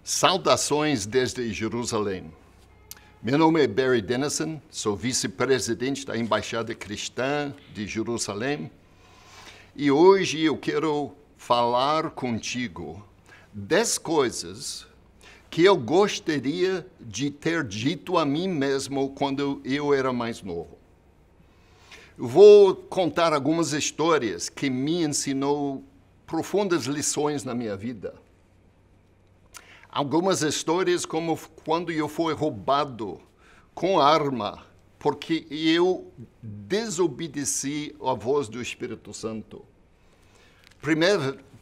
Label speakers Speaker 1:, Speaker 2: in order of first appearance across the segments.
Speaker 1: Saudações desde Jerusalém. Meu nome é Barry Dennison, sou vice-presidente da Embaixada Cristã de Jerusalém e hoje eu quero falar contigo 10 coisas que eu gostaria de ter dito a mim mesmo quando eu era mais novo. Eu vou contar algumas histórias que me ensinou profundas lições na minha vida. Algumas histórias como quando eu fui roubado com arma, porque eu desobedeci à voz do Espírito Santo.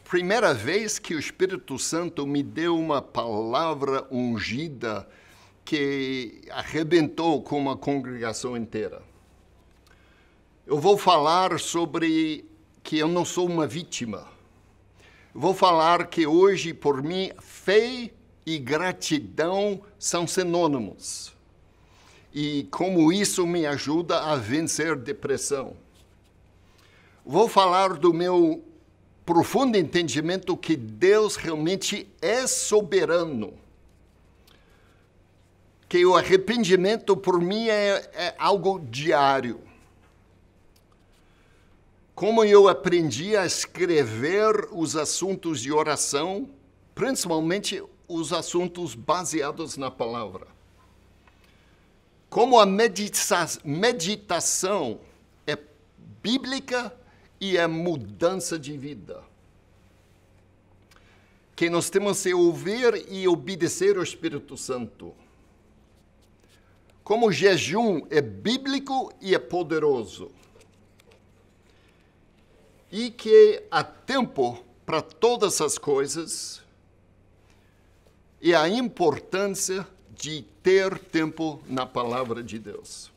Speaker 1: Primeira vez que o Espírito Santo me deu uma palavra ungida que arrebentou com uma congregação inteira. Eu vou falar sobre que eu não sou uma vítima. Eu vou falar que hoje, por mim, fé e gratidão são sinônimos. E como isso me ajuda a vencer depressão. Vou falar do meu profundo entendimento que Deus realmente é soberano. Que o arrependimento, por mim, é algo diário. Como eu aprendi a escrever os assuntos de oração, principalmente os assuntos baseados na palavra. Como a meditação é bíblica e é mudança de vida. Que nós temos que ouvir e obedecer ao Espírito Santo. Como o jejum é bíblico e é poderoso. E que há tempo para todas as coisas e a importância de ter tempo na palavra de Deus.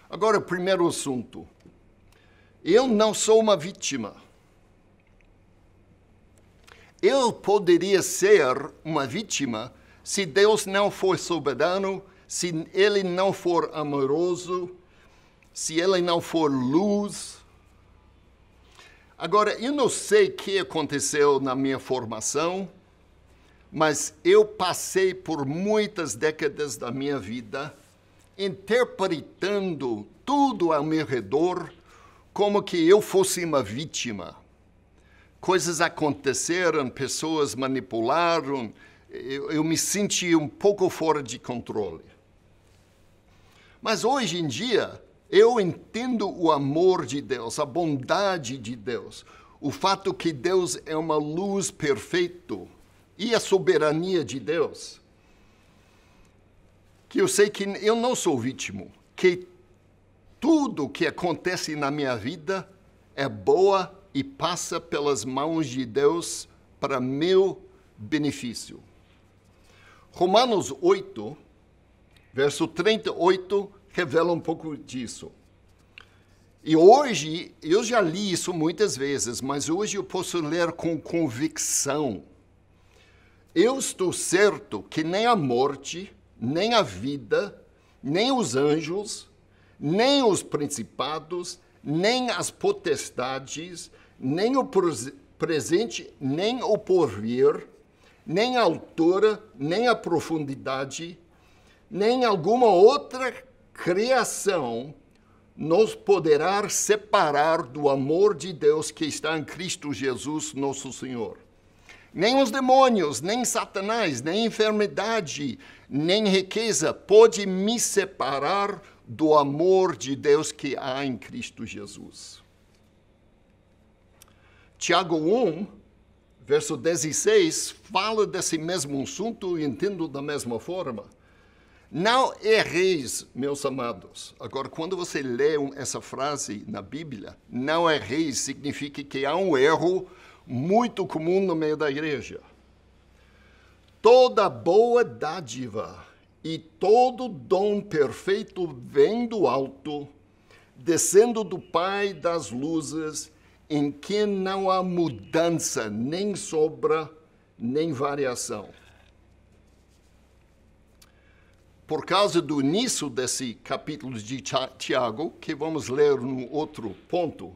Speaker 1: Agora, o primeiro assunto. Eu não sou uma vítima. Eu poderia ser uma vítima se Deus não for soberano, se Ele não for amoroso, se Ele não for luz. Agora, eu não sei o que aconteceu na minha formação, mas eu passei por muitas décadas da minha vida interpretando tudo ao meu redor como que eu fosse uma vítima. Coisas aconteceram, pessoas manipularam, eu me senti um pouco fora de controle. Mas hoje em dia, eu entendo o amor de Deus, a bondade de Deus, o fato que Deus é uma luz perfeita e a soberania de Deus. Que eu sei que eu não sou vítima, que tudo que acontece na minha vida é boa e passa pelas mãos de Deus para meu benefício. Romanos 8, verso 38, revela um pouco disso. E hoje, eu já li isso muitas vezes, mas hoje eu posso ler com convicção. Eu estou certo que nem a morte, nem a vida, nem os anjos, nem os principados, nem as potestades, nem o presente, nem o porvir, nem a altura, nem a profundidade, nem alguma outra criação nos poderá separar do amor de Deus que está em Cristo Jesus, nosso Senhor. Nem os demônios, nem Satanás, nem enfermidade, nem riqueza pode me separar do amor de Deus que há em Cristo Jesus. Tiago 1, verso 16, fala desse mesmo assunto e entendo da mesma forma. Não erreis, meus amados. Agora, quando você lê essa frase na Bíblia, não erreis significa que há um erro muito comum no meio da igreja. Toda boa dádiva e todo dom perfeito vem do alto, descendo do Pai das luzes, em quem não há mudança, nem sombra, nem variação. Por causa do início desse capítulo de Tiago, que vamos ler no outro ponto,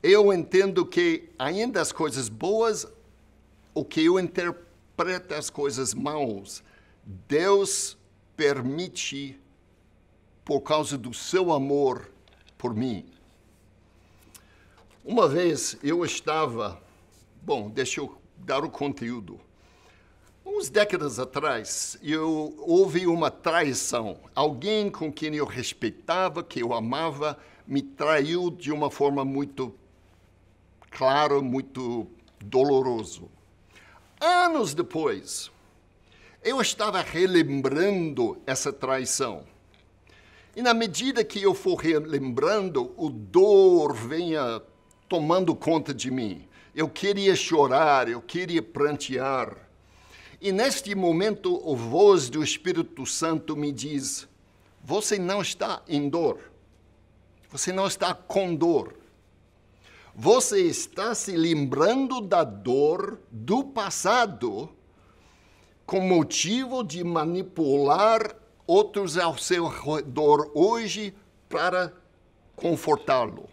Speaker 1: eu entendo que ainda as coisas boas, o que eu interpreto interpreta as coisas maus, Deus permite por causa do seu amor por mim. Uma vez eu estava... Bom, deixa eu dar o conteúdo. Uns décadas atrás, eu houve uma traição. Alguém com quem eu respeitava, que eu amava, me traiu de uma forma muito clara, muito doloroso. Anos depois, eu estava relembrando essa traição. E na medida que eu for relembrando, o dor venha tomando conta de mim. Eu queria chorar, eu queria prantear. E neste momento, a voz do Espírito Santo me diz: você não está em dor. Você não está com dor. Você está se lembrando da dor do passado com motivo de manipular outros ao seu redor hoje para confortá-lo.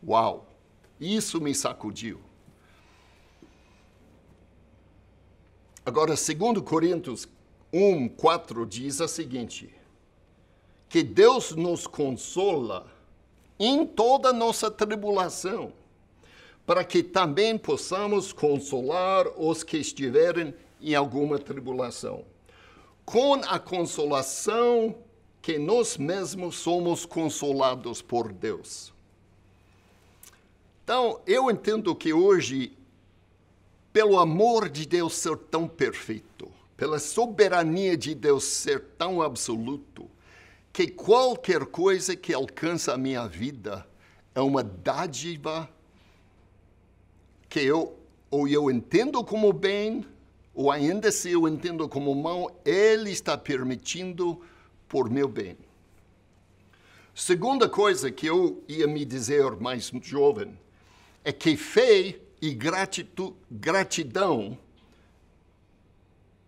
Speaker 1: Uau! Isso me sacudiu. Agora, 2 Coríntios 1:4 diz o seguinte: que Deus nos consola em toda nossa tribulação, para que também possamos consolar os que estiverem em alguma tribulação, com a consolação que nós mesmos somos consolados por Deus. Então, eu entendo que hoje, pelo amor de Deus ser tão perfeito, pela soberania de Deus ser tão absoluto, que qualquer coisa que alcança a minha vida é uma dádiva que eu entendo como bem, ou ainda se eu entendo como mal, Ele está permitindo por meu bem. Segunda coisa que eu ia me dizer mais jovem é que fé e gratidão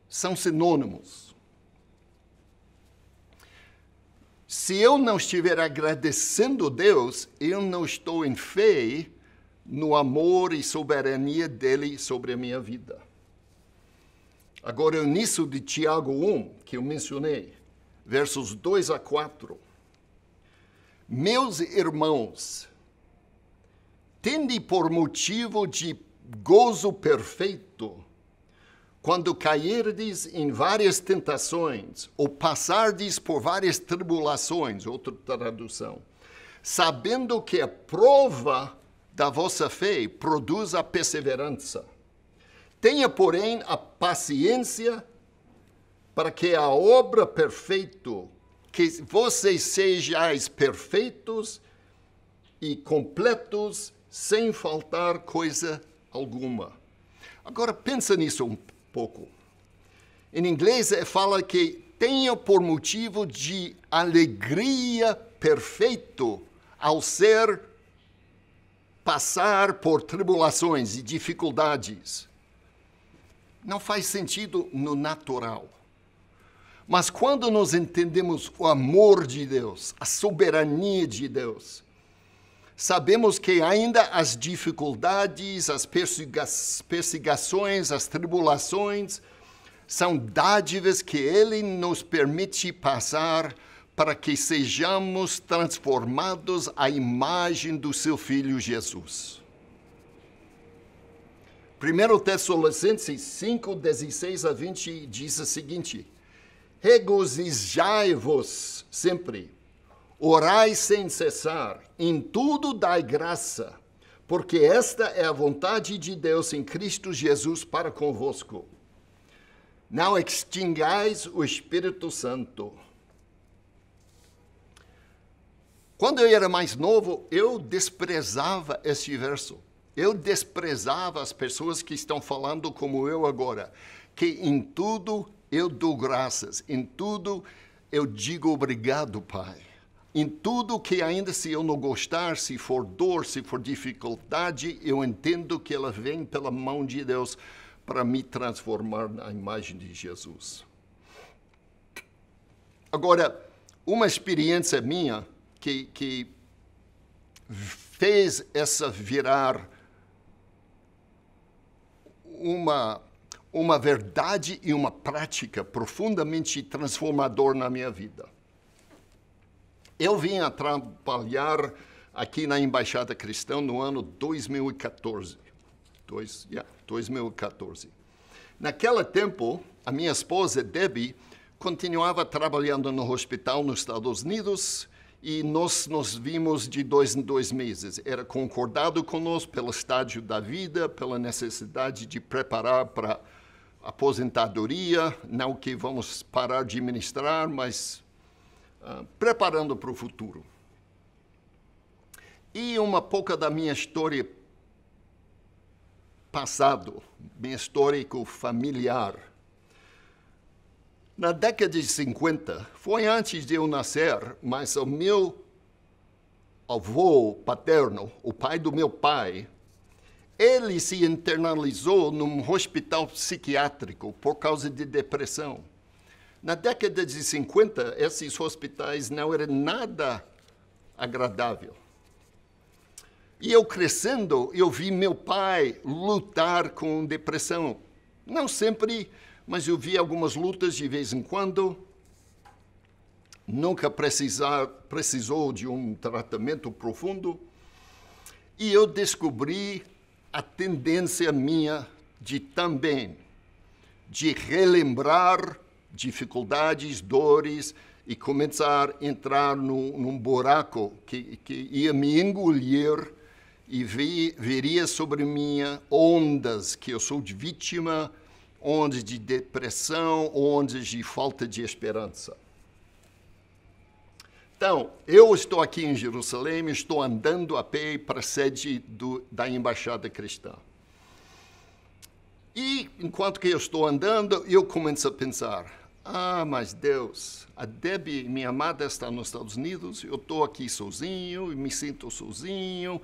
Speaker 1: são sinônimos. Se eu não estiver agradecendo a Deus, eu não estou em fé no amor e soberania dele sobre a minha vida. Agora, nisso de Tiago 1, que eu mencionei, versos 2-4. Meus irmãos, tende por motivo de gozo perfeito, quando cairdes em várias tentações, ou passardes por várias tribulações, outra tradução, sabendo que a prova da vossa fé produz a perseverança. Tenha, porém, a paciência para que a obra perfeita, que vocês sejais perfeitos e completos, sem faltar coisa alguma. Agora, pensa nisso um pouco. Em inglês, fala que tenha por motivo de alegria perfeito ao passar por tribulações e dificuldades. Não faz sentido no natural. Mas quando nós entendemos o amor de Deus, a soberania de Deus, sabemos que ainda as dificuldades, as perseguições, as tribulações, são dádivas que Ele nos permite passar para que sejamos transformados à imagem do seu Filho Jesus. 1 Tessalonicenses 5, 16-20 diz o seguinte: regozijai-vos sempre, orai sem cessar, em tudo dai graça, porque esta é a vontade de Deus em Cristo Jesus para convosco. Não extingais o Espírito Santo. Quando eu era mais novo, eu desprezava esse verso. Eu desprezava as pessoas que estão falando como eu agora, que em tudo eu dou graças, em tudo eu digo obrigado, Pai. Em tudo que ainda se eu não gostar, se for dor, se for dificuldade, eu entendo que ela vem pela mão de Deus para me transformar na imagem de Jesus. Agora, uma experiência minha que fez essa virar uma verdade e uma prática profundamente transformador na minha vida. Eu vim a trabalhar aqui na Embaixada Cristã no ano 2014. 2014. Naquele tempo, a minha esposa, Debbie, continuava trabalhando no hospital nos Estados Unidos e nós nos vimos de 2 em 2 meses. Era concordado conosco pelo estágio da vida, pela necessidade de preparar para a aposentadoria, não que vamos parar de ministrar, mas preparando para o futuro. E uma pouca da minha história passado, meu histórico familiar. Na década de 50, foi antes de eu nascer, mas o meu avô paterno, o pai do meu pai, ele se internalizou num hospital psiquiátrico por causa de depressão. Na década de 50, esses hospitais não eram nada agradável. E eu crescendo, eu vi meu pai lutar com depressão. Não sempre, mas eu vi algumas lutas de vez em quando. Nunca precisou de um tratamento profundo. E eu descobri a tendência minha de relembrar dificuldades, dores, e começar a entrar num buraco que ia me engolir e veria sobre mim ondas que eu sou de vítima, ondas de depressão, ondas de falta de esperança. Então, eu estou aqui em Jerusalém, estou andando a pé para a sede da Embaixada Cristã. E, enquanto que eu estou andando, eu começo a pensar, mas Deus, a Debbie, minha amada, está nos Estados Unidos, eu estou aqui sozinho, me sinto sozinho,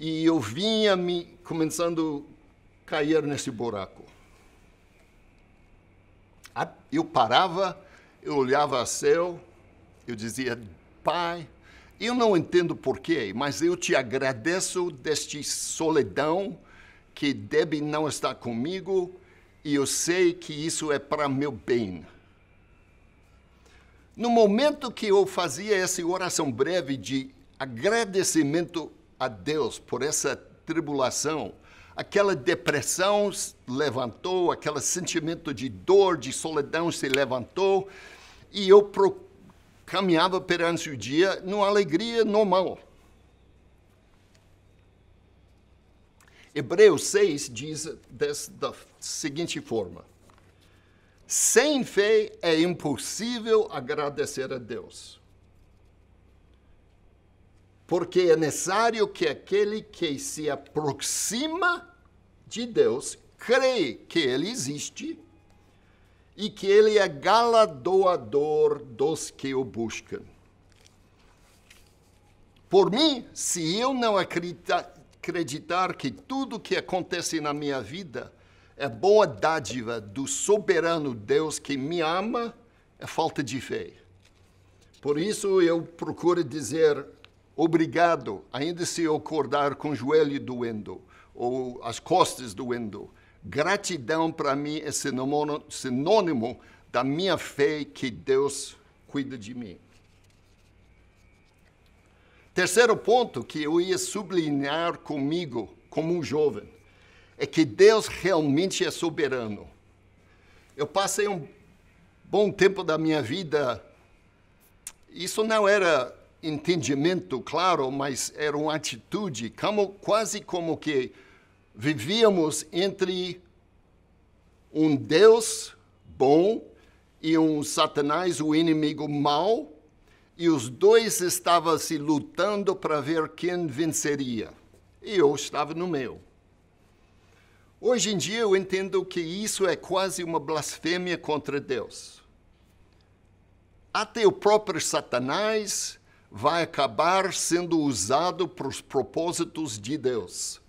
Speaker 1: e eu vinha começando a cair nesse buraco. Eu parava, eu olhava ao céu, eu dizia, Pai, eu não entendo porquê, mas eu te agradeço desta solidão, que Debbie não está comigo, e eu sei que isso é para meu bem. No momento que eu fazia essa oração breve de agradecimento a Deus por essa tribulação, aquela depressão se levantou, aquele sentimento de dor, de solidão se levantou, e eu caminhava perante o dia numa alegria normal. Hebreus 6 diz da seguinte forma: sem fé é impossível agradecer a Deus, porque é necessário que aquele que se aproxima de Deus crê que Ele existe e que Ele é galardoador dos que o buscam. Por mim, se eu não acreditar que tudo que acontece na minha vida é boa dádiva do soberano Deus que me ama, é falta de fé. Por isso eu procuro dizer obrigado, ainda se eu acordar com o joelho doendo ou as costas doendo. Gratidão para mim é sinônimo da minha fé que Deus cuida de mim. Terceiro ponto que eu ia sublinhar comigo como um jovem é que Deus realmente é soberano. Eu passei um bom tempo da minha vida, isso não era entendimento, claro, mas era uma atitude, quase como que vivíamos entre um Deus bom e um Satanás, o inimigo mau, e os dois estavam se lutando para ver quem venceria. E eu estava no meio. Hoje em dia eu entendo que isso é quase uma blasfêmia contra Deus. Até o próprio Satanás vai acabar sendo usado para os propósitos de Deus.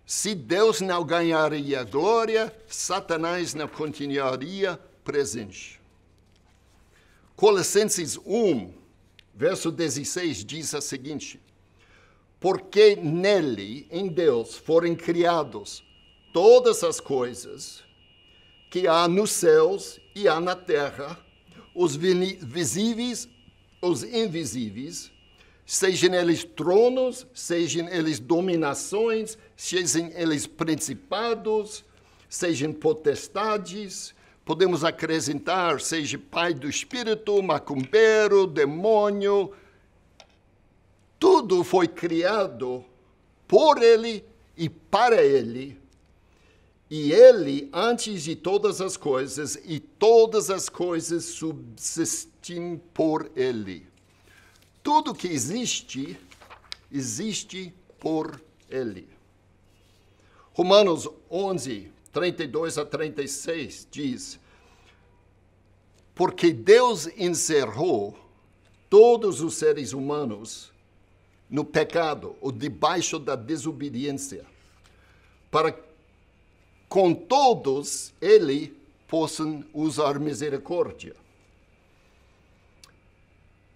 Speaker 1: Se Deus não ganharia a glória, Satanás não continuaria presente. Colossenses 1, verso 16, diz o seguinte: porque nele, em Deus, foram criados todas as coisas, que há nos céus e há na terra, os visíveis, os invisíveis, sejam eles tronos, sejam eles dominações, sejam eles principados, sejam potestades, podemos acrescentar, seja pai do espírito, macumbeiro, demônio, tudo foi criado por ele e para ele. E ele, antes de todas as coisas, e todas as coisas subsistem por ele. Tudo que existe, existe por ele. Romanos 11, 32 a 36 diz: porque Deus encerrou todos os seres humanos no pecado, ou debaixo da desobediência, para com todos ele possam usar misericórdia.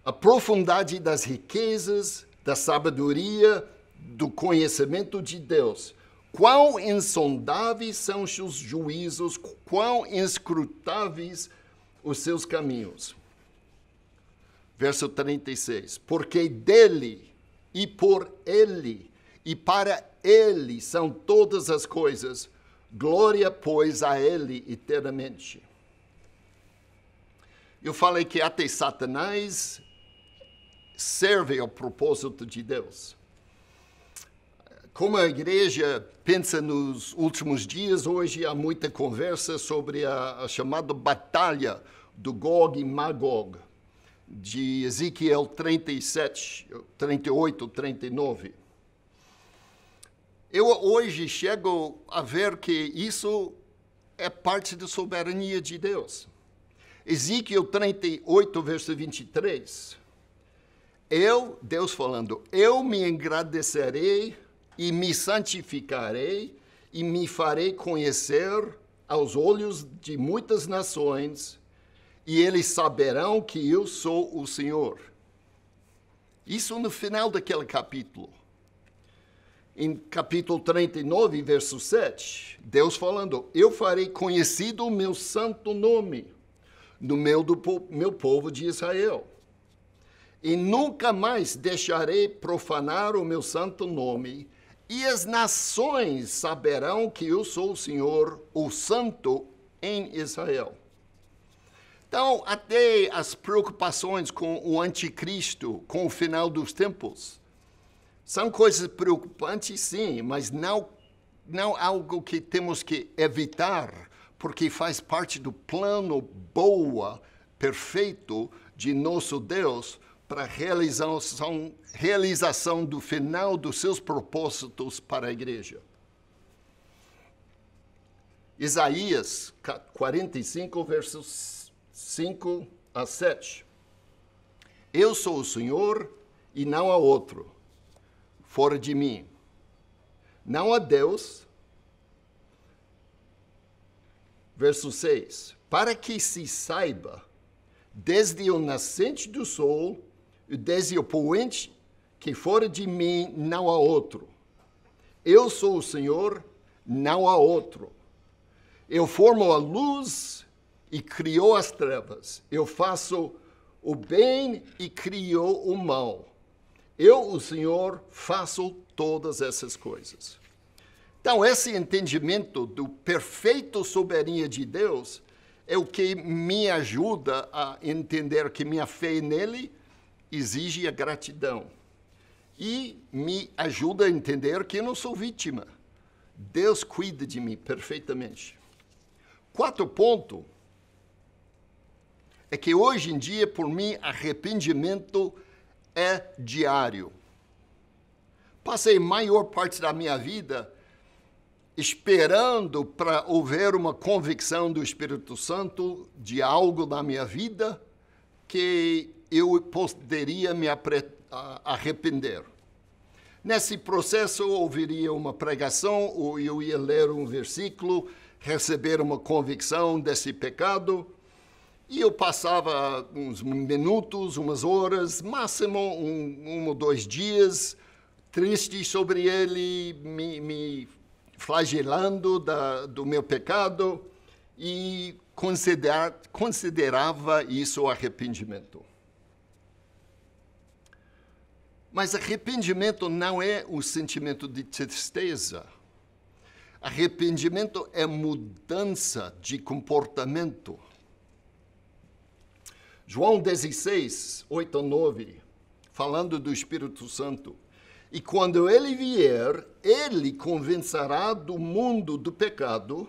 Speaker 1: A profundidade das riquezas, da sabedoria, do conhecimento de Deus. Quão insondáveis são os seus juízos, quão inscrutáveis os seus caminhos. Verso 36. Porque dele e por ele e para ele são todas as coisas. Glória, pois, a ele eternamente. Eu falei que até Satanás serve ao propósito de Deus. Como a igreja pensa nos últimos dias, hoje há muita conversa sobre a chamada batalha do Gog e Magog, de Ezequiel 37, 38, 39. Eu hoje chego a ver que isso é parte da soberania de Deus. Ezequiel 38, verso 23. Deus falando, eu me engrandecerei e me santificarei e me farei conhecer aos olhos de muitas nações, e eles saberão que eu sou o Senhor. Isso no final daquele capítulo. Em capítulo 39, verso 7, Deus falando, eu farei conhecido o meu santo nome no meio do meu povo de Israel. E nunca mais deixarei profanar o meu santo nome, e as nações saberão que eu sou o Senhor, o Santo em Israel. Então, até as preocupações com o anticristo, com o final dos tempos, são coisas preocupantes, sim, mas não algo que temos que evitar, porque faz parte do plano boa, perfeito de nosso Deus para a realização do final dos seus propósitos para a igreja. Isaías 45, versos 5 a 7. Eu sou o Senhor e não há outro fora de mim. Não há Deus. Verso 6. Para que se saiba, desde o nascente do sol, e desde o poente, que fora de mim não há outro. Eu sou o Senhor, não há outro. Eu formo a luz e criou as trevas. Eu faço o bem e criou o mal. Eu, o Senhor, faço todas essas coisas. Então, esse entendimento do perfeito soberania de Deus é o que me ajuda a entender que minha fé nele exige a gratidão. E me ajuda a entender que eu não sou vítima. Deus cuida de mim perfeitamente. Quarto ponto é que hoje em dia, por mim, arrependimento é diário. Passei a maior parte da minha vida esperando para houver uma convicção do Espírito Santo de algo na minha vida que eu poderia me arrepender. Nesse processo, eu ouviria uma pregação, ou eu ia ler um versículo, receber uma convicção desse pecado, e eu passava uns minutos, umas horas, máximo um ou 2 dias, triste sobre ele, me flagelando do meu pecado, e considerava isso arrependimento. Mas arrependimento não é o sentimento de tristeza. Arrependimento é mudança de comportamento. João 16, 8 a 9, falando do Espírito Santo. E quando ele vier, ele convencerá do mundo do pecado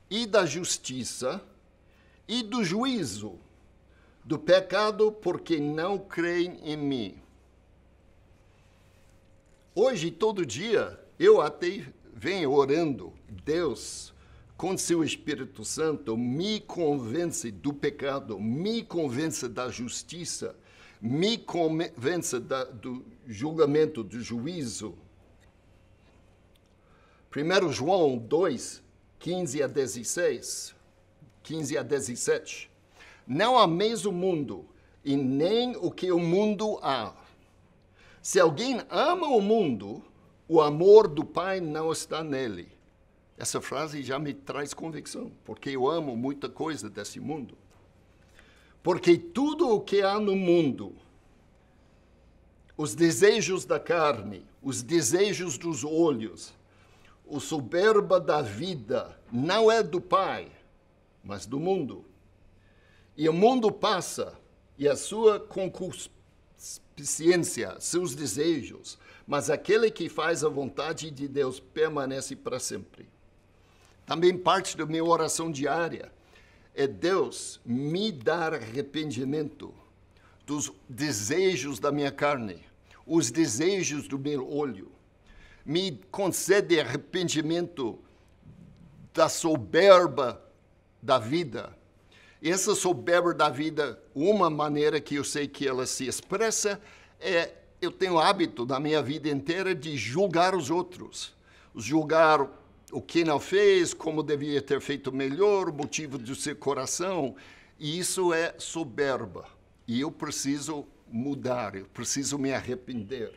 Speaker 1: e da justiça e do juízo. Do pecado porque não creem em mim. Hoje, todo dia, eu até venho orando. Deus, com seu Espírito Santo, me convence do pecado, me convence da justiça, me convence do julgamento, do juízo. 1 João 2, 15 a 16, 15 a 17. Não ameis o mundo, e nem o que o mundo há. Se alguém ama o mundo, o amor do Pai não está nele. Essa frase já me traz convicção, porque eu amo muita coisa desse mundo. Porque tudo o que há no mundo, os desejos da carne, os desejos dos olhos, a soberba da vida, não é do Pai, mas do mundo. E o mundo passa, e a sua concupiscência, seus desejos, mas aquele que faz a vontade de Deus permanece para sempre. Também parte da minha oração diária é Deus me dar arrependimento dos desejos da minha carne, os desejos do meu olho. Me concede arrependimento da soberba da vida. E essa soberba da vida, uma maneira que eu sei que ela se expressa é eu tenho o hábito da minha vida inteira de julgar os outros. Julgar o que não fez, como devia ter feito melhor, o motivo do seu coração. E isso é soberba. E eu preciso mudar, eu preciso me arrepender.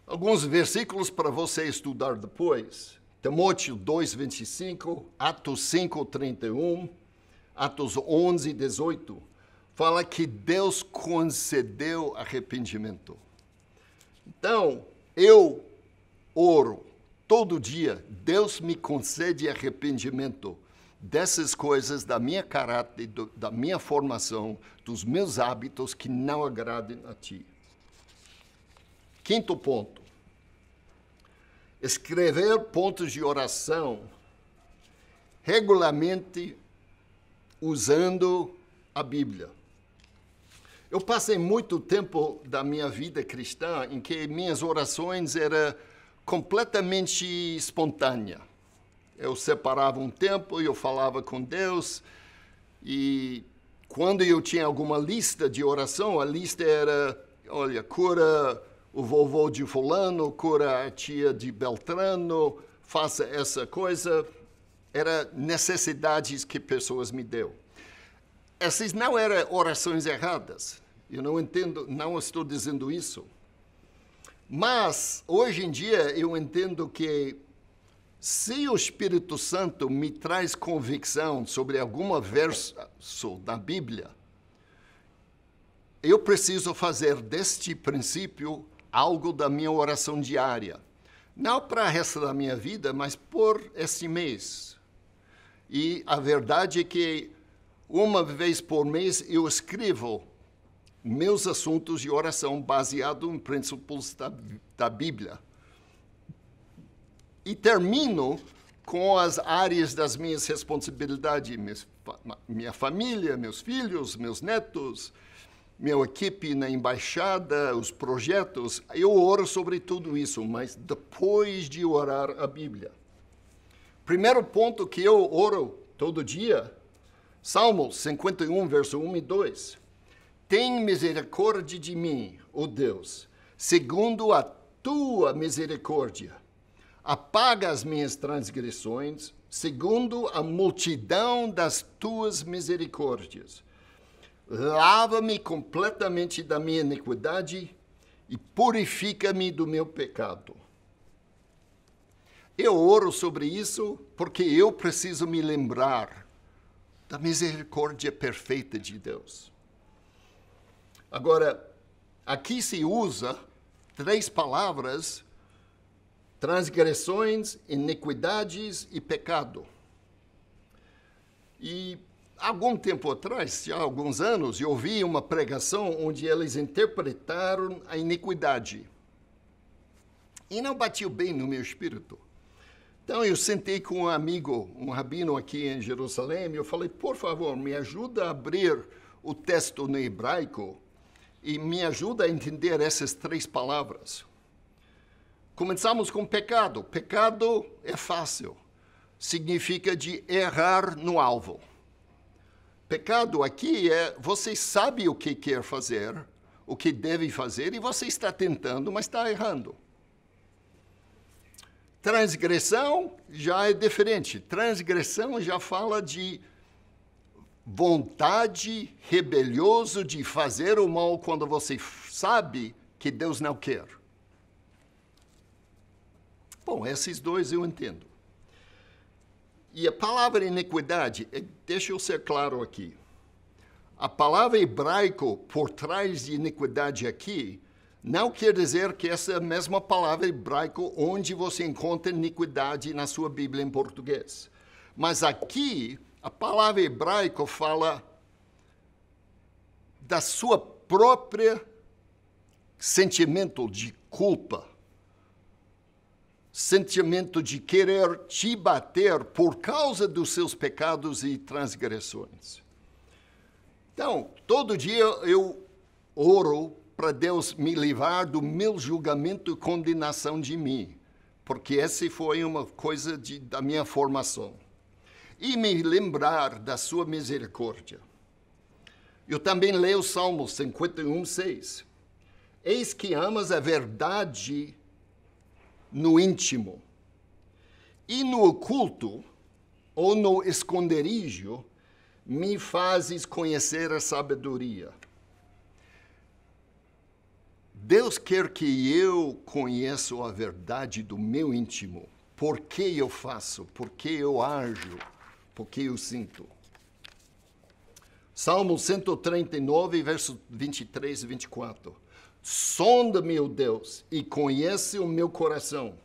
Speaker 1: Alguns versículos para você estudar depois. Timóteo 2, 25, Atos 5, 31, Atos 11, 18. Fala que Deus concedeu arrependimento. Então, eu oro todo dia. Deus me concede arrependimento dessas coisas, da minha caráter, da minha formação, dos meus hábitos que não agradem a ti. Quinto ponto. Escrever pontos de oração regularmente usando a Bíblia. Eu passei muito tempo da minha vida cristã em que minhas orações eram completamente espontâneas. Eu separava um tempo e eu falava com Deus, e quando eu tinha alguma lista de oração, a lista era, olha, cura o vovô de fulano, cura a tia de Beltrano, faça essa coisa. Eram necessidades que pessoas me deu. Essas não eram orações erradas. Eu não entendo, não estou dizendo isso. Mas, hoje em dia, eu entendo que se o Espírito Santo me traz convicção sobre algum verso da Bíblia, eu preciso fazer deste princípio algo da minha oração diária. Não para o resto da minha vida, mas por esse mês. E a verdade é que uma vez por mês eu escrevo meus assuntos de oração baseados em princípios da Bíblia. E termino com as áreas das minhas responsabilidades, minha família, meus filhos, meus netos, minha equipe na embaixada, os projetos. Eu oro sobre tudo isso, mas depois de orar a Bíblia. Primeiro ponto que eu oro todo dia, Salmos 51, verso 1 e 2. Tem misericórdia de mim, ó Deus, segundo a tua misericórdia. Apaga as minhas transgressões, segundo a multidão das tuas misericórdias. Lava-me completamente da minha iniquidade e purifica-me do meu pecado. Eu oro sobre isso porque eu preciso me lembrar da misericórdia perfeita de Deus. Agora, aqui se usa 3 palavras: transgressões, iniquidades e pecado. E algum tempo atrás, já há alguns anos, eu ouvi uma pregação onde eles interpretaram a iniquidade. E não bateu bem no meu espírito. Então eu sentei com um amigo, um rabino aqui em Jerusalém, e eu falei, por favor, me ajuda a abrir o texto no hebraico e me ajuda a entender essas 3 palavras. Começamos com pecado. Pecado é fácil. Significa de errar no alvo. Pecado aqui é você sabe o que quer fazer, o que deve fazer, e você está tentando, mas está errando. Transgressão já é diferente. Transgressão já fala de vontade rebelioso de fazer o mal quando você sabe que Deus não quer. Bom, esses 2 eu entendo. E a palavra iniquidade, deixa eu ser claro aqui. A palavra hebraico por trás de iniquidade aqui não quer dizer que essa é a mesma palavra hebraico onde você encontra iniquidade na sua Bíblia em português. Mas aqui, a palavra hebraico fala da sua própria sentimento de culpa, sentimento de querer te bater por causa dos seus pecados e transgressões. Então, todo dia eu oro para Deus me livrar do meu julgamento e condenação de mim, porque essa foi uma coisa da minha formação. E me lembrar da sua misericórdia. Eu também leio o Salmo 51:6. Eis que amas a verdade no íntimo, e no oculto, ou no esconderijo, me fazes conhecer a sabedoria. Deus quer que eu conheça a verdade do meu íntimo. Por que eu faço, por que eu ajo, por que eu sinto. Salmo 139, versos 23 e 24. Sonda-me, ó Deus, e conhece o meu coração.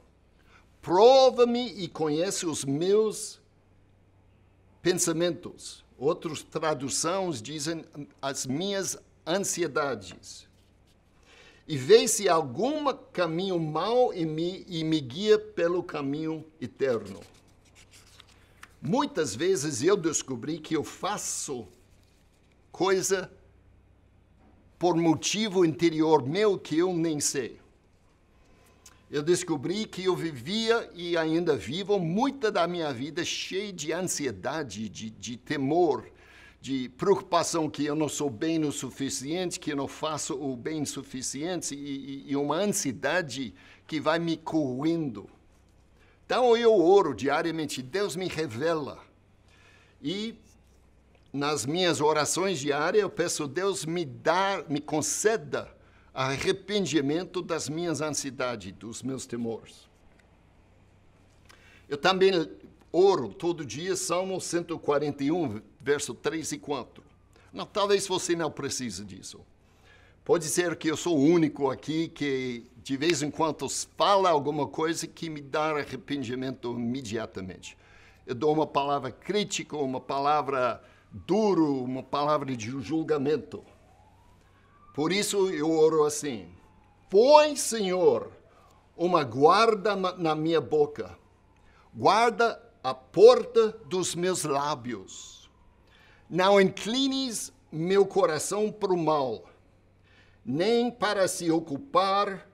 Speaker 1: Prova-me e conhece os meus pensamentos. Outras traduções dizem as minhas ansiedades. E vê se há algum caminho mau em mim e me guia pelo caminho eterno. Muitas vezes eu descobri que eu faço coisa por motivo interior meu que eu nem sei. Eu descobri que eu vivia e ainda vivo muita da minha vida cheia de ansiedade, de temor, de preocupação que eu não sou bem o suficiente, que eu não faço o bem suficiente e uma ansiedade que vai me corroendo. Então eu oro diariamente, Deus me revela. E nas minhas orações diárias eu peço, Deus me conceda arrependimento das minhas ansiedades, dos meus temores. Eu também oro todo dia, Salmo 141, verso 3 e 4. Não, talvez você não precise disso. Pode ser que eu sou o único aqui que de vez em quando fala alguma coisa que me dá arrependimento imediatamente. Eu dou uma palavra crítica, uma palavra duro, uma palavra de julgamento. Por isso eu oro assim: põe, Senhor, uma guarda na minha boca, guarda a porta dos meus lábios. Não inclines meu coração para o mal, nem para se ocupar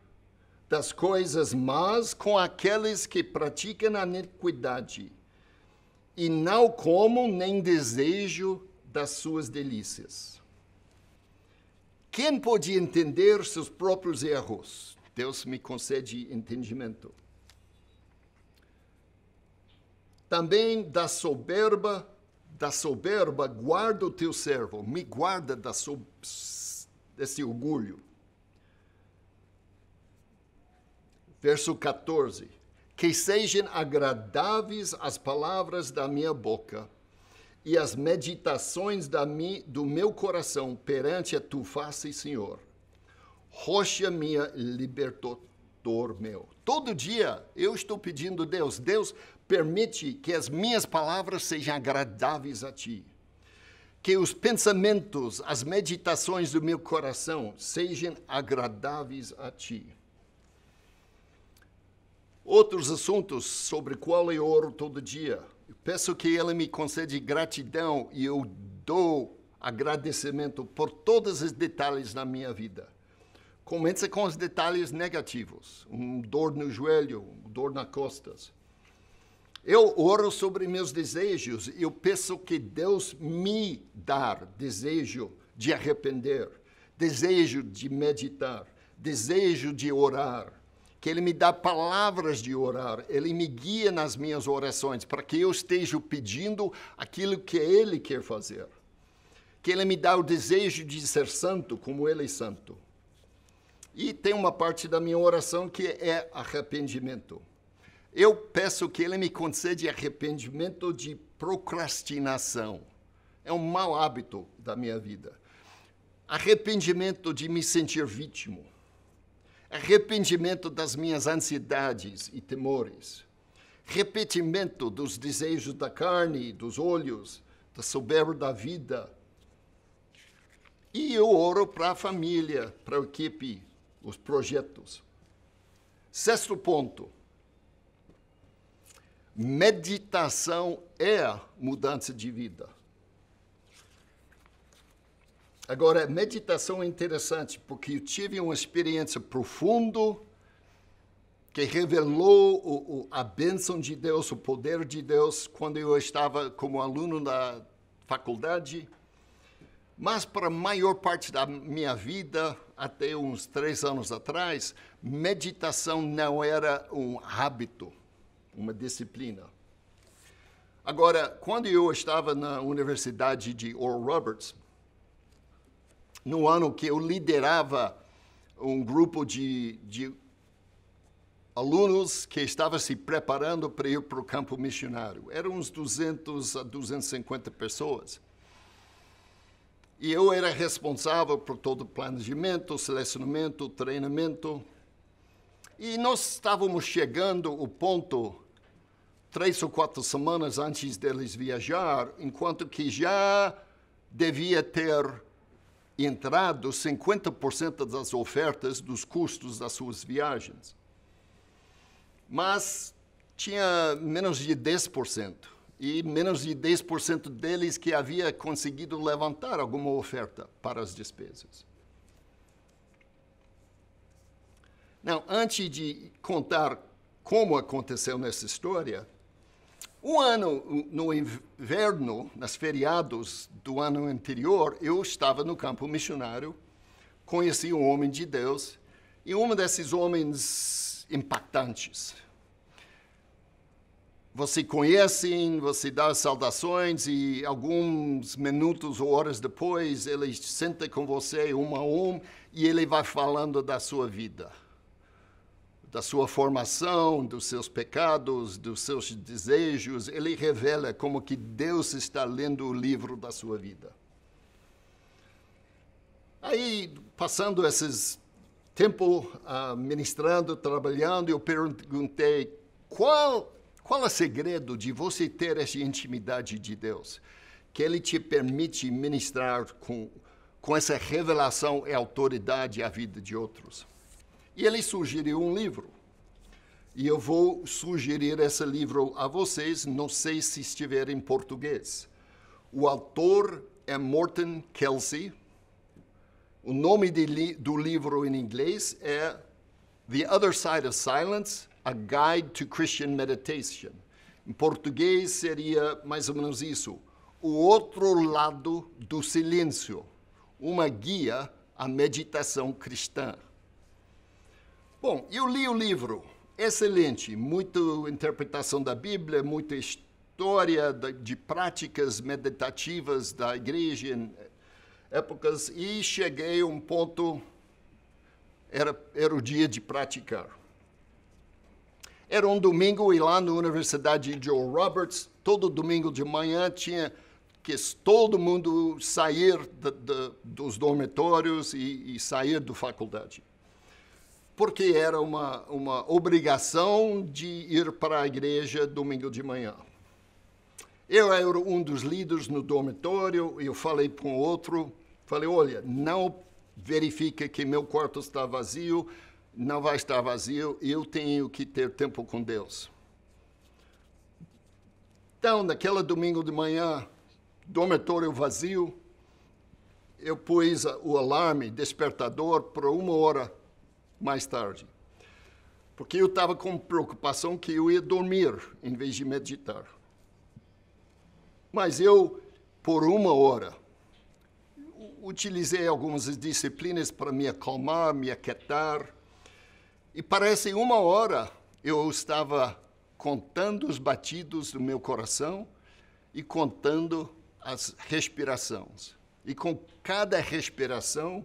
Speaker 1: das coisas más com aqueles que praticam a iniquidade, e não como nem desejo das suas delícias. Quem pode entender seus próprios erros? Deus me concede entendimento. Também da soberba guarda o teu servo, me guarda desse orgulho. Verso 14. que sejam agradáveis as palavras da minha boca e as meditações do meu coração perante a tua face, Senhor. Rocha minha, libertador meu. Todo dia eu estou pedindo a Deus, Deus, permite que as minhas palavras sejam agradáveis a ti. Que os pensamentos, as meditações do meu coração sejam agradáveis a ti. Outros assuntos sobre qual eu oro todo dia. Eu peço que Ele me conceda gratidão e eu dou agradecimento por todos os detalhes na minha vida. Começa com os detalhes negativos. Dor no joelho, dor nas costas. Eu oro sobre meus desejos e eu peço que Deus me dê desejo de arrepender, desejo de meditar, desejo de orar. Que Ele me dá palavras de orar, Ele me guia nas minhas orações, para que eu esteja pedindo aquilo que Ele quer fazer. Que Ele me dá o desejo de ser santo, como Ele é santo. E tem uma parte da minha oração que é arrependimento. Eu peço que Ele me conceda arrependimento de procrastinação. É um mau hábito da minha vida. Arrependimento de me sentir vítima. Arrependimento das minhas ansiedades e temores. Arrependimento dos desejos da carne, dos olhos, da soberba da vida. E eu oro para a família, para a equipe, os projetos. Sexto ponto. Meditação é mudança de vida. Agora, meditação é interessante, porque eu tive uma experiência profunda que revelou a bênção de Deus, o poder de Deus, quando eu estava como aluno da faculdade. Mas para a maior parte da minha vida, até uns 3 anos atrás, meditação não era um hábito, uma disciplina. Agora, quando eu estava na Universidade de Oral Roberts, no ano que eu liderava um grupo de alunos que estava se preparando para ir para o campo missionário. Eram uns 200 a 250 pessoas. E eu era responsável por todo o planejamento, selecionamento, treinamento. E nós estávamos chegando ao ponto 3 ou 4 semanas antes deles viajar, enquanto que já devia ter entrado 50% das ofertas dos custos das suas viagens. Mas tinha menos de 10%. E menos de 10% deles que havia conseguido levantar alguma oferta para as despesas. Não, antes de contar como aconteceu nessa história, um ano no inverno, nas feriados do ano anterior, eu estava no campo missionário, conheci um homem de Deus, e um desses homens impactantes. Você conhece, você dá saudações e alguns minutos ou horas depois ele senta com você um a um e ele vai falando da sua vida, da sua formação, dos seus pecados, dos seus desejos. Ele revela como que Deus está lendo o livro da sua vida. Aí, passando esse tempo ministrando, trabalhando, eu perguntei qual é o segredo de você ter essa intimidade de Deus? Que Ele te permite ministrar com essa revelação e autoridade à vida de outros. E ele sugeriu um livro. E eu vou sugerir esse livro a vocês, não sei se estiver em português. O autor é Morton Kelsey. O nome do livro em inglês é The Other Side of Silence, A Guide to Christian Meditation. Em português seria mais ou menos isso. O outro lado do silêncio. Uma guia à meditação cristã. Bom, eu li o livro. Excelente. Muita interpretação da Bíblia, muita história de práticas meditativas da igreja em épocas. E cheguei a um ponto, era o dia de praticar. Era um domingo e lá na Universidade de Joe Roberts, todo domingo de manhã tinha que todo mundo sair dos dormitórios e sair da faculdade. Porque era uma obrigação de ir para a igreja domingo de manhã. Eu era um dos líderes no dormitório, e eu falei para um outro, falei, olha, não verifica que meu quarto está vazio, não vai estar vazio, eu tenho que ter tempo com Deus. Então, naquele domingo de manhã, dormitório vazio, eu pus o alarme, despertador, para 1 hora mais tarde. Porque eu estava com preocupação que eu ia dormir, em vez de meditar. Mas eu, por 1 hora, utilizei algumas disciplinas para me acalmar, me aquietar. E parece 1 hora eu estava contando os batidos do meu coração e contando as respirações. E com cada respiração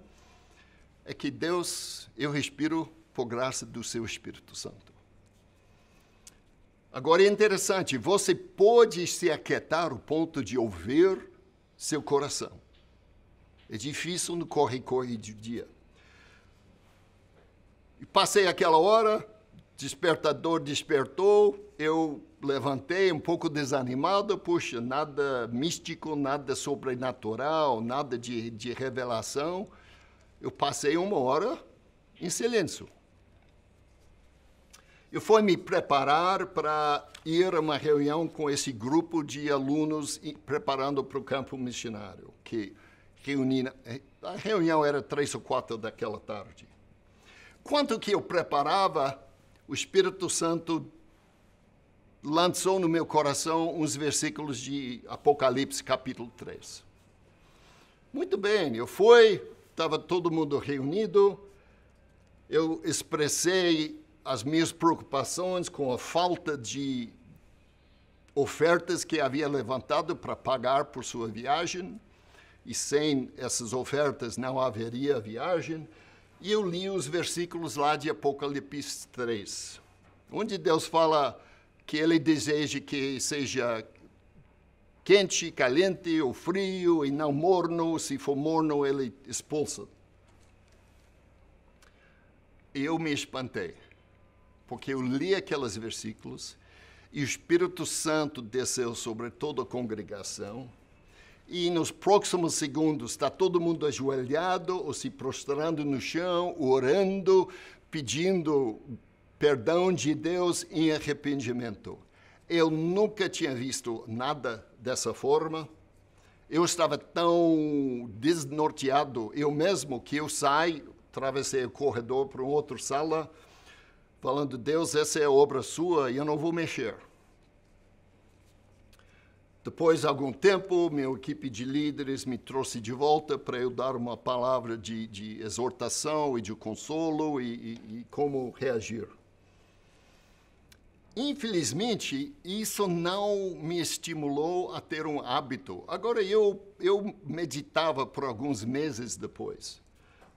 Speaker 1: é que Deus, eu respiro por graça do seu Espírito Santo. Agora é interessante, você pode se aquietar ao ponto de ouvir seu coração. É difícil no corre-corre do dia. E passei aquela hora, despertador despertou, eu levantei um pouco desanimado, puxa, nada místico, nada sobrenatural, nada de revelação. Eu passei 1 hora em silêncio. Eu fui me preparar para ir a uma reunião com esse grupo de alunos preparando para o campo missionário, a reunião era 3 ou 4 daquela tarde. Quanto que eu preparava, o Espírito Santo lançou no meu coração uns versículos de Apocalipse, capítulo 3. Muito bem, eu fui, estava todo mundo reunido, eu expressei as minhas preocupações com a falta de ofertas que havia levantado para pagar por sua viagem, e sem essas ofertas não haveria viagem. E eu li os versículos lá de Apocalipse 3, onde Deus fala que Ele deseja que seja quente, caliente ou frio, e não morno. Se for morno, Ele expulsa. E eu me espantei, porque eu li aqueles versículos, e o Espírito Santo desceu sobre toda a congregação, e nos próximos segundos está todo mundo ajoelhado ou se prostrando no chão, orando, pedindo perdão de Deus em arrependimento. Eu nunca tinha visto nada dessa forma. Eu estava tão desnorteado, eu mesmo, que eu atravessei o corredor para uma outra sala, falando, Deus, essa é a obra sua e eu não vou mexer. Depois de algum tempo, minha equipe de líderes me trouxe de volta para eu dar uma palavra de exortação e de consolo e como reagir. Infelizmente, isso não me estimulou a ter um hábito. Agora, eu meditava por alguns meses depois,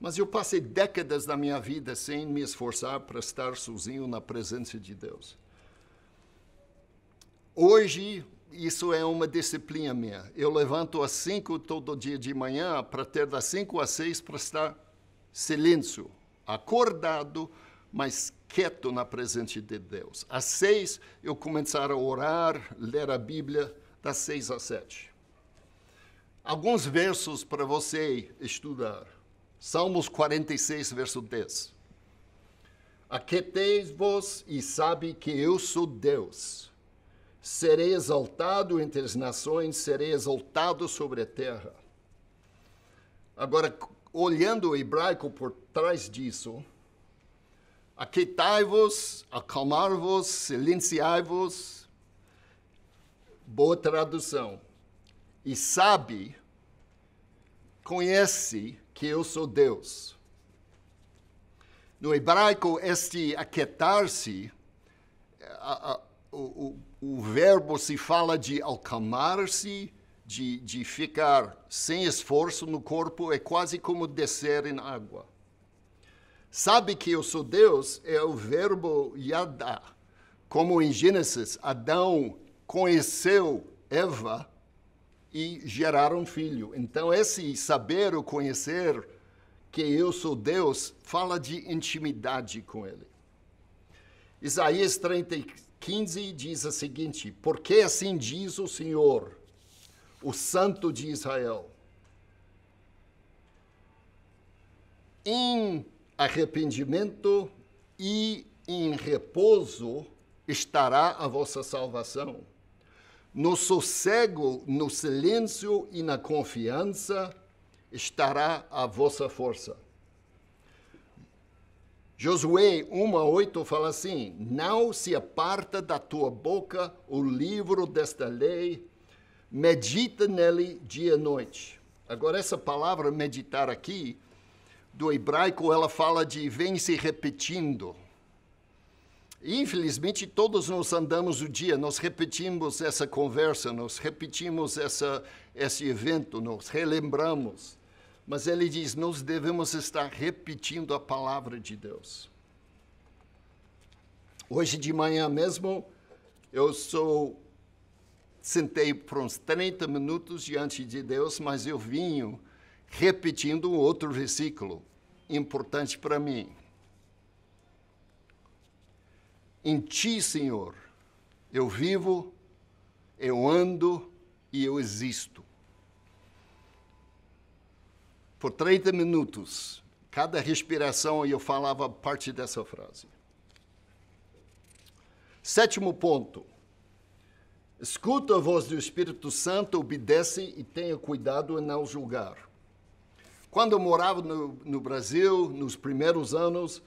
Speaker 1: mas eu passei décadas da minha vida sem me esforçar para estar sozinho na presença de Deus. Hoje, isso é uma disciplina minha. Eu levanto às 5 todo dia de manhã para ter das 5 às 6 para estar silêncio, acordado, mas quieto na presença de Deus. Às 6 eu começar a orar, ler a Bíblia, das 6 às 7. Alguns versos para você estudar. Salmos 46, verso 10. Aquieteis-vos e sabe que eu sou Deus. Serei exaltado entre as nações, serei exaltado sobre a terra. Agora, olhando o hebraico por trás disso, aquietai-vos, acalmar-vos, silenciai-vos, boa tradução. E sabe, conhece que eu sou Deus. No hebraico, este aquietar-se, o verbo se fala de acalmar-se, de ficar sem esforço no corpo, é quase como descer em água. Sabe que eu sou Deus é o verbo yadá, como em Gênesis, Adão conheceu Eva e geraram um filho. Então, esse saber ou conhecer que eu sou Deus, fala de intimidade com ele. Isaías 30:15 diz o seguinte: porque assim diz o Senhor, o Santo de Israel, em arrependimento e em repouso estará a vossa salvação. No sossego, no silêncio e na confiança estará a vossa força. Josué 1:8 fala assim: não se aparta da tua boca o livro desta lei, medita nele dia e noite. Agora, essa palavra meditar aqui, do hebraico, ela fala de vem se repetindo. Infelizmente, todos nós andamos o dia, nós repetimos essa conversa, nós repetimos esse evento, nós relembramos. Mas ele diz, nós devemos estar repetindo a palavra de Deus. Hoje de manhã mesmo, eu sentei por uns 30 minutos diante de Deus, mas eu vim repetindo outro versículo importante para mim. Em ti, Senhor, eu vivo, eu ando e eu existo. Por 30 minutos, cada respiração eu falava parte dessa frase. 7º ponto. Escuta a voz do Espírito Santo, obedece e tenha cuidado em não julgar. Quando eu morava no Brasil, nos primeiros anos,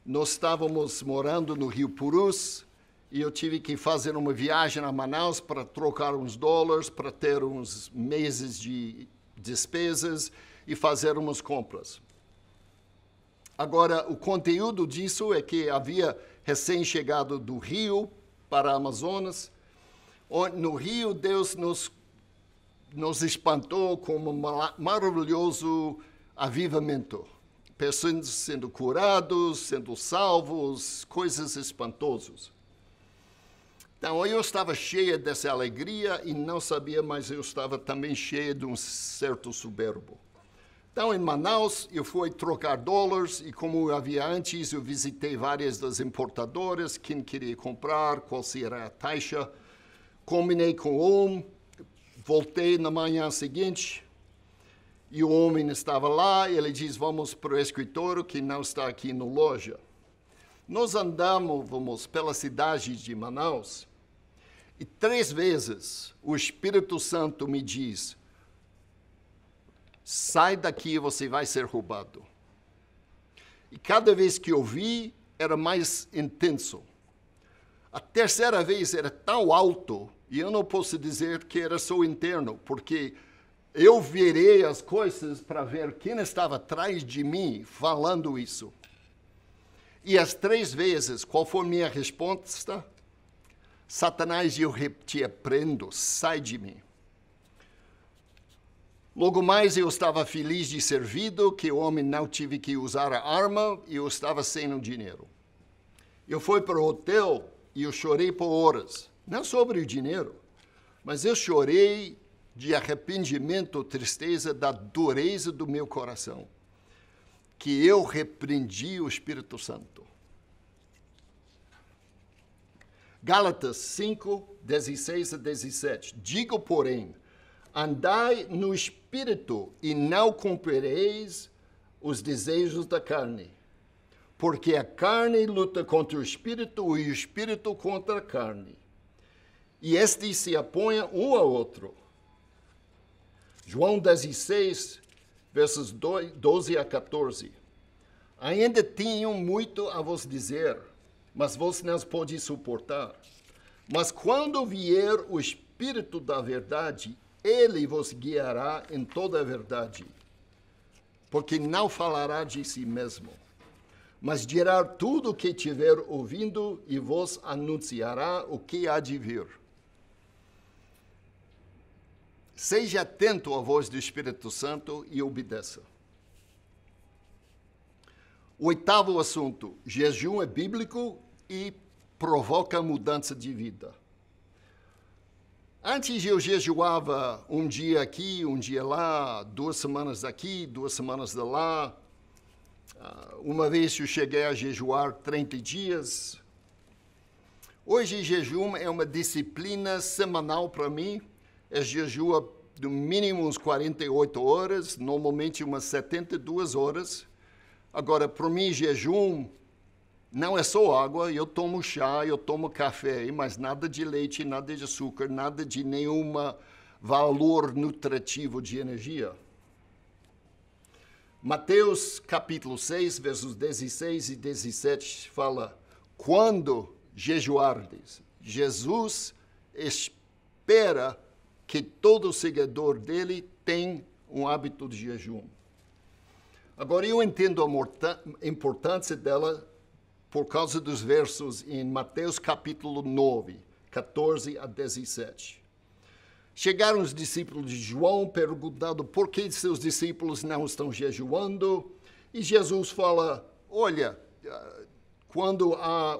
Speaker 1: nós estávamos morando no Rio Purus e eu tive que fazer uma viagem a Manaus para trocar uns dólares, para ter uns meses de despesas e fazer umas compras. Agora, o conteúdo disso é que havia recém-chegado do Rio para Amazonas. No Rio, Deus nos espantou com um maravilhoso avivamento. Pessoas sendo curados, sendo salvos, coisas espantosas. Então, eu estava cheia dessa alegria e não sabia, mas eu estava também cheia de um certo soberbo. Então, em Manaus, eu fui trocar dólares e, como havia antes, eu visitei várias das importadoras, quem queria comprar, qual seria a taxa. Combinei com o homem, voltei na manhã seguinte e o homem estava lá. Ele diz, vamos para o escritório que não está aqui na loja. Nós andamos pela cidade de Manaus e 3 vezes o Espírito Santo me diz, sai daqui, você vai ser roubado. E cada vez que eu vi, era mais intenso. A 3ª vez era tão alto, e eu não posso dizer que era só interno, porque eu virei as coisas para ver quem estava atrás de mim falando isso. E as 3 vezes, qual foi a minha resposta? Satanás, eu te repreendo, sai de mim. Logo mais eu estava feliz de servido, que o homem não tive que usar a arma e eu estava sem o dinheiro. Eu fui para o hotel e eu chorei por horas, não sobre o dinheiro, mas eu chorei de arrependimento, tristeza, da dureza do meu coração, que eu repreendi o Espírito Santo. Gálatas 5, 16 a 17. Digo, porém, andai no Espírito e não cumprireis os desejos da carne. Porque a carne luta contra o Espírito e o Espírito contra a carne. E estes se apoiam um ao outro. João 16, versos 12 a 14. Ainda tinham muito a vos dizer, mas vos não podeis suportar. Mas quando vier o Espírito da verdade, ele vos guiará em toda a verdade, porque não falará de si mesmo, mas dirá tudo o que tiver ouvindo e vos anunciará o que há de vir. Seja atento à voz do Espírito Santo e obedeça. O 8º assunto, jejum é bíblico e provoca mudança de vida. Antes eu jejuava um dia aqui, um dia lá, 2 semanas aqui, 2 semanas de lá. Uma vez eu cheguei a jejuar 30 dias. Hoje jejum é uma disciplina semanal para mim. Jejua no mínimo uns 48 horas, normalmente umas 72 horas. Agora, para mim, jejum não é só água, eu tomo chá, eu tomo café, mas nada de leite, nada de açúcar, nada de nenhum valor nutritivo de energia. Mateus capítulo 6, versos 16 e 17 fala: quando jejuardes, Jesus espera que todo seguidor dele tenha um hábito de jejum. Agora, eu entendo a importância dela por causa dos versos em Mateus capítulo 9, 14 a 17. Chegaram os discípulos de João perguntando por que seus discípulos não estão jejuando. E Jesus fala, olha, quando há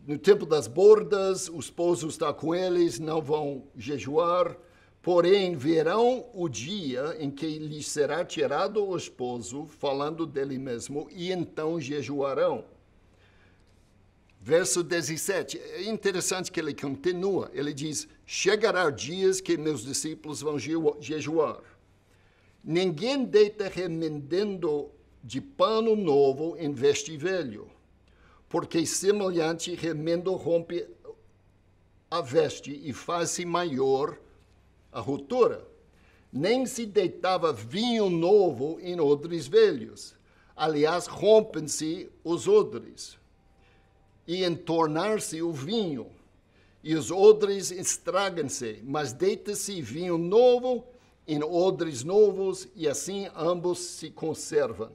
Speaker 1: no tempo das bodas, o esposo está com eles, não vão jejuar. Porém, verão o dia em que lhes será tirado o esposo, falando dele mesmo, e então jejuarão. Verso 17, é interessante que ele continua. Ele diz, chegará dias que meus discípulos vão jejuar. Ninguém deita remendendo de pano novo em veste velho, porque semelhante remendo rompe a veste e faz-se maior a ruptura. Nem se deitava vinho novo em odres velhos. Aliás, rompem-se os odres, e entornar-se o vinho, e os odres estragam-se, mas deita-se vinho novo em odres novos, e assim ambos se conservam.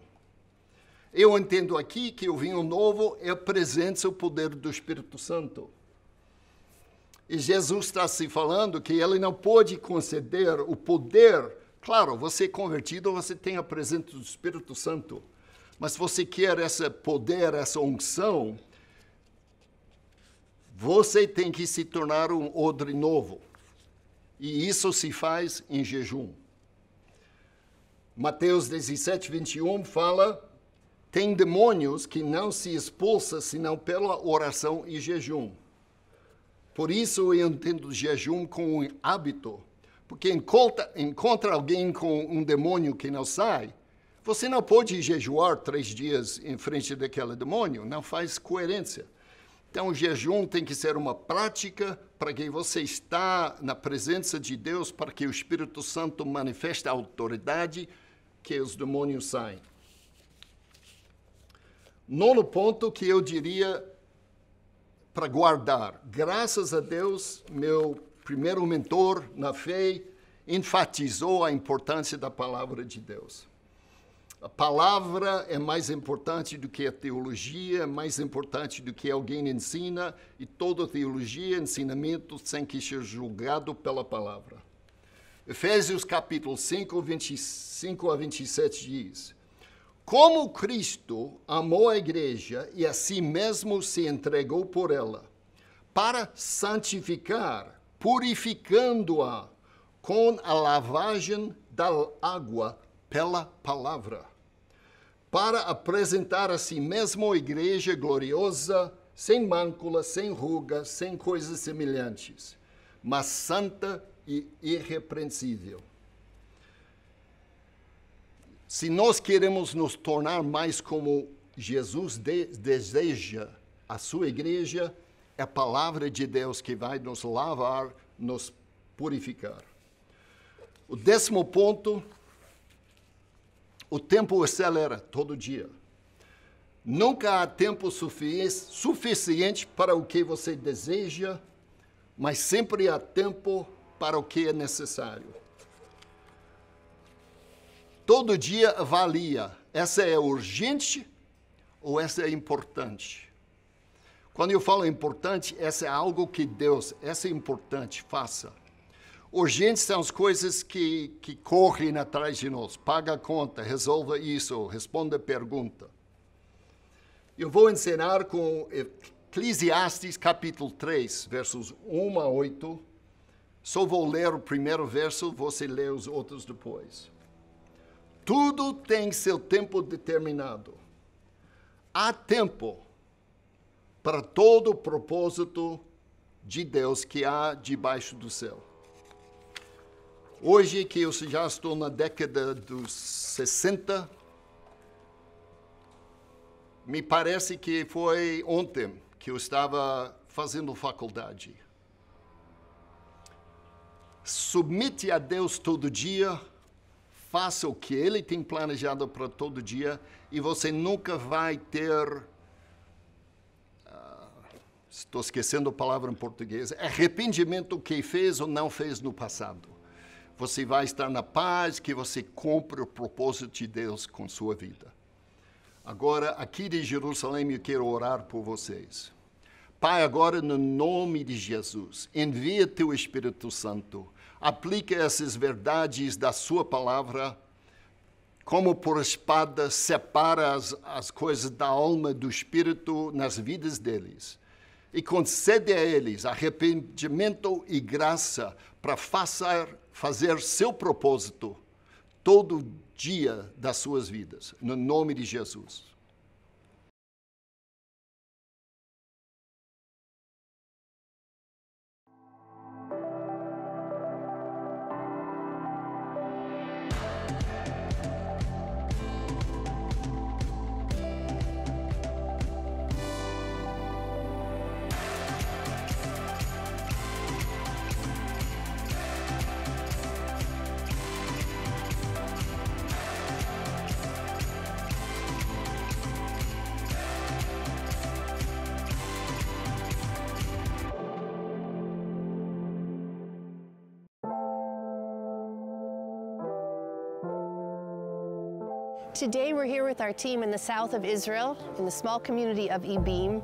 Speaker 1: Eu entendo aqui que o vinho novo é a presença, o poder do Espírito Santo. E Jesus está se falando que ele não pode conceder o poder. Claro, você é convertido, você tem a presença do Espírito Santo. Mas se você quer esse poder, essa unção, você tem que se tornar um odre novo. E isso se faz em jejum. Mateus 17, 21 fala, tem demônios que não se expulsam senão pela oração e jejum. Por isso eu entendo o jejum como um hábito, porque encontra alguém com um demônio que não sai, você não pode jejuar 3 dias em frente daquele demônio, não faz coerência. Então o jejum tem que ser uma prática para que você está na presença de Deus, para que o Espírito Santo manifeste a autoridade que os demônios saem. Nono ponto que eu diria para guardar. Graças a Deus, meu primeiro mentor na fé enfatizou a importância da palavra de Deus. A palavra é mais importante do que a teologia, é mais importante do que alguém ensina, e toda teologia, ensinamento, tem que ser julgado pela palavra. Efésios capítulo 5, 25 a 27 diz, como Cristo amou a igreja e a si mesmo se entregou por ela, para santificar, purificando-a com a lavagem da água pela palavra, para apresentar a si mesmo a igreja gloriosa, sem mácula, sem ruga, sem coisas semelhantes, mas santa e irrepreensível. Se nós queremos nos tornar mais como Jesus deseja a sua igreja, é a palavra de Deus que vai nos lavar, nos purificar. O 10º ponto, o tempo acelera todo dia. Nunca há tempo suficiente para o que você deseja, mas sempre há tempo para o que é necessário. Todo dia avalia, essa é urgente ou essa é importante? Quando eu falo importante, essa é algo que Deus, essa é importante, faça. Urgentes são as coisas que correm atrás de nós. Paga a conta, resolva isso, responda a pergunta. Eu vou ensinar com Eclesiastes capítulo 3, versos 1 a 8. Só vou ler o primeiro verso, você lê os outros depois. Tudo tem seu tempo determinado. Há tempo para todo o propósito de Deus que há debaixo do céu. Hoje, que eu já estou na década dos 60, me parece que foi ontem que eu estava fazendo faculdade. Submete a Deus todo dia, faça o que Ele tem planejado para todo dia e você nunca vai ter, estou esquecendo a palavra em português, arrependimento do que fez ou não fez no passado. Você vai estar na paz que você cumpre o propósito de Deus com sua vida. Agora, aqui de Jerusalém, eu quero orar por vocês. Pai, agora no nome de Jesus, envia teu Espírito Santo, aplica essas verdades da sua palavra, como por espada, separa as coisas da alma do Espírito nas vidas deles. E concede a eles arrependimento e graça para fazer seu propósito todo dia das suas vidas, no nome de Jesus.
Speaker 2: Today we're here with our team in the south of Israel, in the small community of Ibim,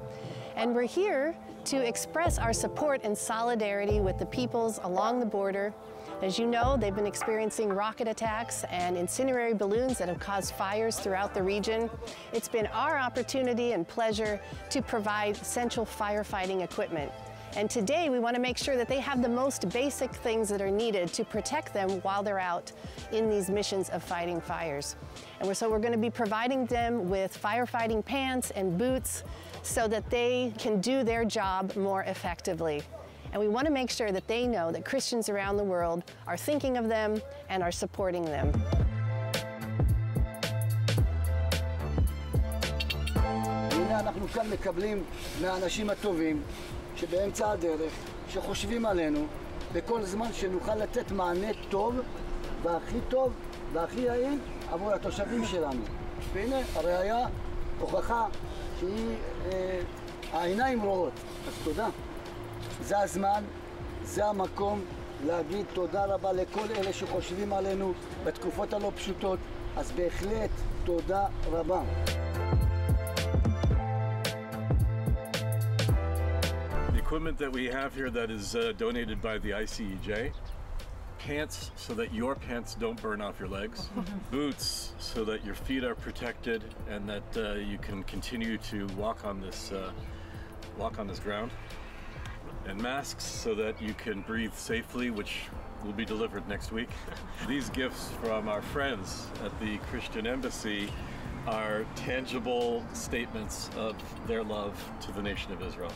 Speaker 2: and we're here to express our support and solidarity with the peoples along the border. As you know, they've been experiencing rocket attacks and incendiary balloons that have caused fires throughout the region. It's been our opportunity and pleasure to provide essential firefighting equipment. And today we want to make sure that they have the most basic things that are needed to protect them while they're out in these missions of fighting fires. And so we're going to be providing them with firefighting pants and boots so that they can do their job more effectively. And we want to make sure that they know that Christians around the world are thinking of them and are supporting them.
Speaker 3: אנחנו כאן מקבלים מהאנשים הטובים שבאמצע הדרך, שחושבים עלינו בכל זמן שנוכל לתת מענה טוב והכי טוב והכי יעיל עבור התושבים שלנו. והנה הראיה, הוכחה שהיא העיניים רואות. אז תודה. זה הזמן, זה המקום להגיד תודה רבה לכל אלה שחושבים עלינו בתקופות הלא פשוטות. אז בהחלט תודה רבה.
Speaker 4: Equipment that we have here that is donated by the ICEJ. Pants so that your pants don't burn off your legs. Boots so that your feet are protected and that you can continue to walk on this ground. And masks so that you can breathe safely, which will be delivered next week. These gifts from our friends at the Christian Embassy are tangible statements of their love to the nation of Israel.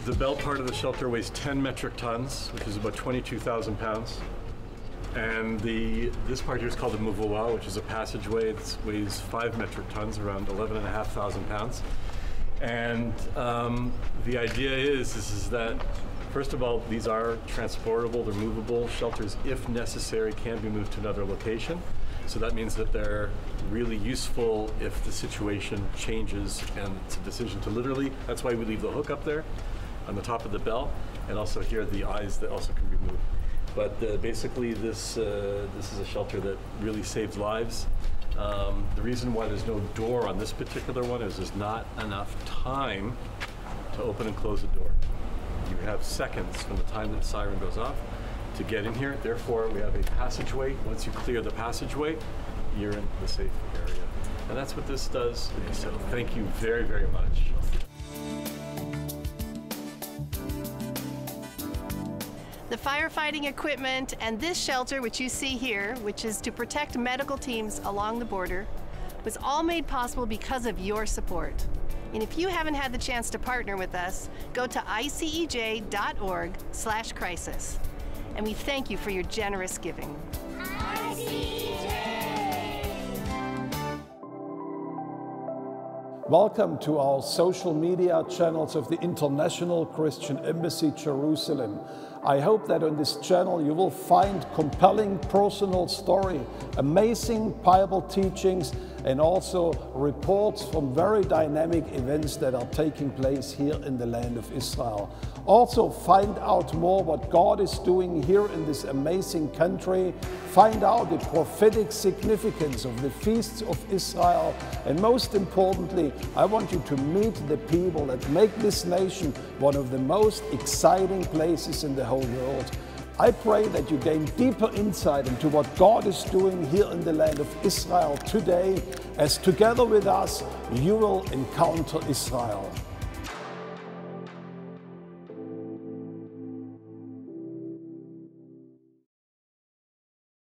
Speaker 4: The bell part of the shelter weighs 10 metric tons, which is about 22,000 pounds. And this part here is called the Muvawah, which is a passageway that weighs 5 metric tons, around 11,500 pounds. And the idea is that, first of all, these are transportable, they're movable. Shelters, if necessary, can be moved to another location. So that means that they're really useful if the situation changes and it's a decision to literally, that's why we leave the hook up there on the top of the bell, and also here the eyes that also can be moved. But basically this is a shelter that really saves lives. The reason why there's no door on this particular one is there's not enough time to open and close the door. You have seconds from the time that the siren goes off to get in here. Therefore, we have a passageway. Once you clear the passageway, you're in the safe area. And that's what this does. So thank you very, very much.
Speaker 2: The firefighting equipment and this shelter, which you see here, which is to protect medical teams along the border, was all made possible because of your support. And if you haven't had the chance to partner with us, go to icej.org/crisis. And we thank you for your generous giving.
Speaker 5: Welcome to our social media channels of the International Christian Embassy Jerusalem. I hope that on this channel you will find compelling personal story, amazing Bible teachings, and also reports from very dynamic events that are taking place here in the land of Israel. Also find out more what God is doing here in this amazing country. Find out the prophetic significance of the feasts of Israel. And most importantly, I want you to meet the people that make this nation one of the most exciting places in the whole world. I pray that you gain deeper insight into what God is doing here in the land of Israel today, as together with us, you will encounter Israel.